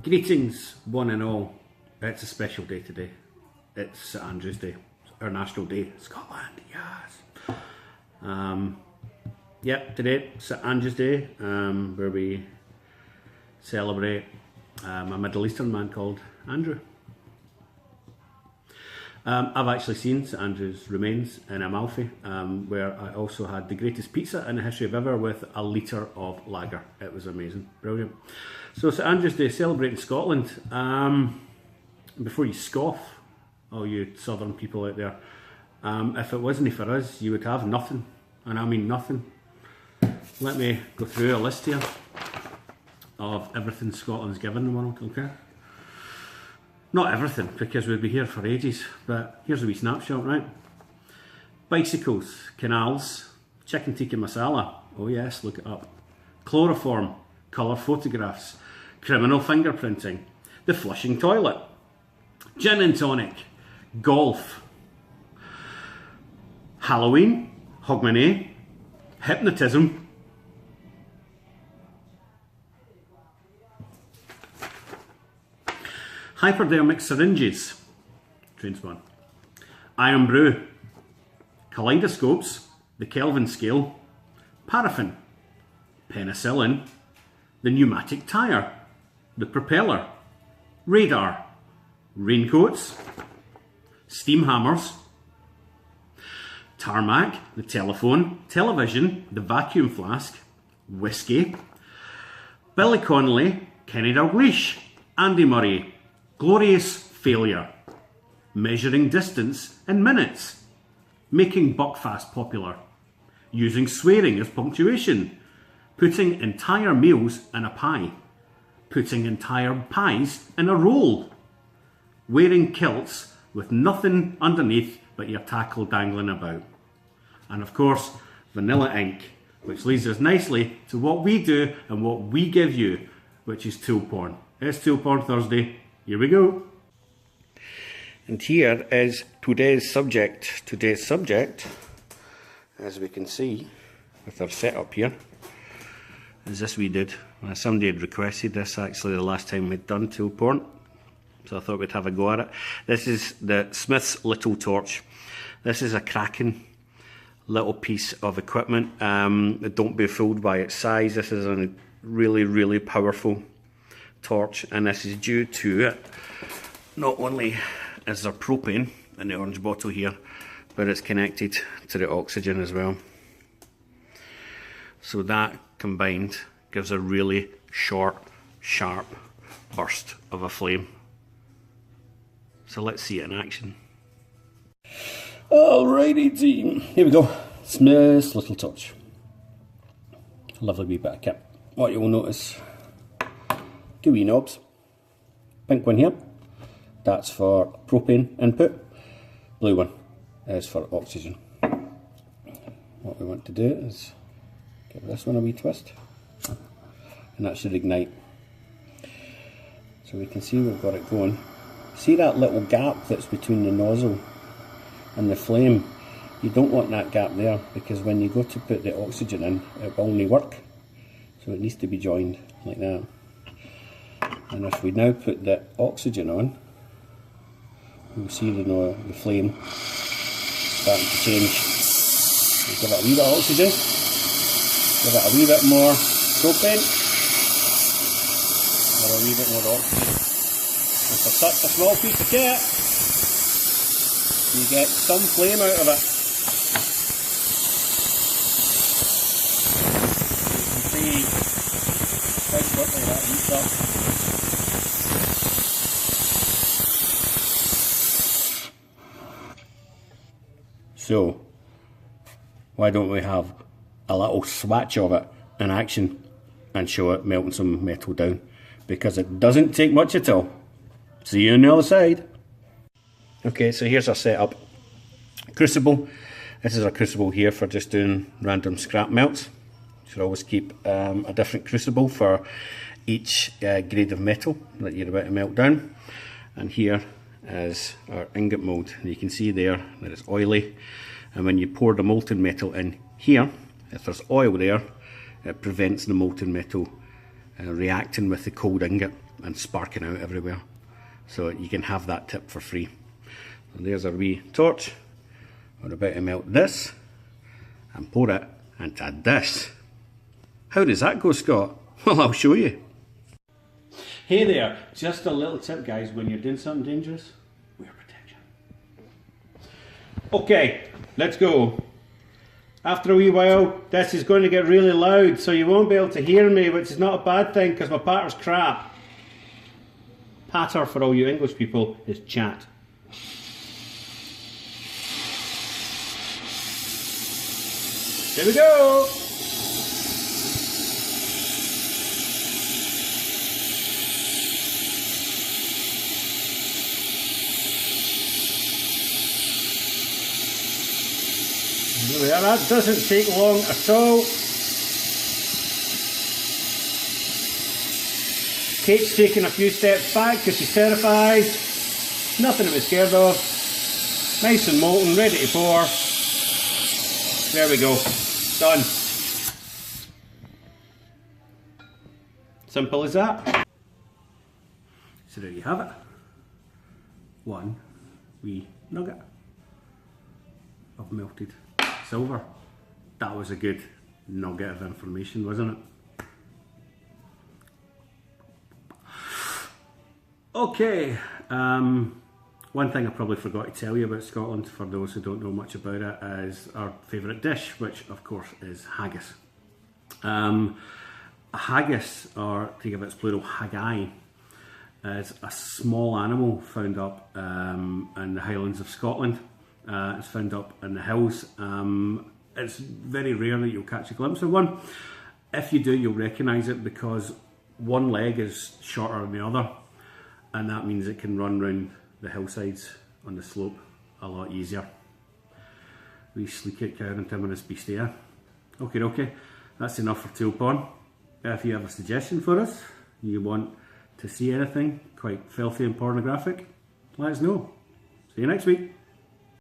Greetings, one and all. It's a special day today. It's St Andrew's Day, our national day. Scotland, yes. Yep, today, St Andrew's Day, where we celebrate a Middle Eastern man called Andrew. I've actually seen St Andrew's remains in Amalfi, where I also had the greatest pizza in the history of ever with a litre of lager. It was amazing, brilliant. So St Andrew's Day, celebrating Scotland. Before you scoff, all you southern people out there, if it wasn't for us, you would have nothing, and I mean nothing. Let me go through a list here of everything Scotland's given the world, okay? Not everything, because we'd be here for ages, but here's a wee snapshot, right? Bicycles, canals, chicken tikka masala, oh yes, look it up. Chloroform, colour photographs, criminal fingerprinting, the flushing toilet, gin and tonic, golf, Halloween, Hogmanay, hypnotism, hypodermic syringes, Trainspan, iron brew, kaleidoscopes, the Kelvin scale, paraffin, penicillin, the pneumatic tyre, the propeller, radar, raincoats, steam hammers, tarmac, the telephone, television, the vacuum flask, whiskey, Billy Connolly, Kenny Dalglish, Andy Murray, glorious failure, measuring distance in minutes, making Buckfast popular, using swearing as punctuation, putting entire meals in a pie, putting entire pies in a roll, wearing kilts with nothing underneath but your tackle dangling about. And of course, vanilla ink, which leads us nicely to what we do and what we give you, which is ToolPorn. It's ToolPorn Thursday. Here we go. And here is today's subject. Today's subject, as we can see with our setup here, is this we did. Somebody had requested this actually the last time we'd done ToolPorn, so I thought we'd have a go at it. This is the Smith's Little Torch. This is a cracking little piece of equipment. Don't be fooled by its size. This is a really, really powerful torch, and this is due to it. Not only is there propane in the orange bottle here, but it's connected to the oxygen as well. So that combined gives a really short, sharp burst of a flame. So let's see it in action. Alrighty team, here we go. Smith's Little Torch. Lovely wee bit of kit. What you will notice, two wee knobs. Pink one here, that's for propane input. Blue one is for oxygen. What we want to do is give this one a wee twist, and that should ignite. So we can see we've got it going. See that little gap that's between the nozzle and the flame? You don't want that gap there, because when you go to put the oxygen in, it will only work. So it needs to be joined like that. And if we now put the oxygen on, we'll see the flame starting to change. We'll give it a wee bit of oxygen, give it a wee bit more propane, or a wee bit more oxygen. And for such a small piece of kit, you get some flame out of it. You can see quite quickly that heats up. So, why don't we have a little swatch of it in action and show it melting some metal down? Because it doesn't take much at all. See you on the other side. Okay, so here's our setup. Crucible. This is our crucible here for just doing random scrap melts. You should always keep a different crucible for each grade of metal that you're about to melt down. And here is our ingot mould. And you can see there that it's oily, and when you pour the molten metal in here, if there's oil there, it prevents the molten metal reacting with the cold ingot and sparking out everywhere. So you can have that tip for free. And there's our wee torch. We're about to melt this and pour it into this. How does that go, Scott? Well, I'll show you. Hey there, just a little tip guys, when you're doing something dangerous, wear protection. Okay, let's go. After a wee while, this is going to get really loud, so you won't be able to hear me, which is not a bad thing because my patter's crap. Patter, for all you English people, is chat. Here we go! There we are, that doesn't take long at all. Kate's taking a few steps back because she's terrified. Nothing to be scared of. Nice and molten, ready to pour. There we go. Done. Simple as that. So there you have it. One wee nugget of melted silver. That was a good nugget of information, wasn't it? Okay, one thing I probably forgot to tell you about Scotland, for those who don't know much about it, is our favourite dish, which of course is haggis. A haggis, or to give its plural, haggai, is a small animal found up in the Highlands of Scotland. It's found up in the hills. It's very rare that you'll catch a glimpse of one. If you do, you'll recognise it because one leg is shorter than the other, and that means it can run round the hillsides on the slope a lot easier. We sleek it cow and timorous beast here. Okay, that's enough for ToolPorn. If you have a suggestion for us, you want to see anything quite filthy and pornographic, let us know. See you next week.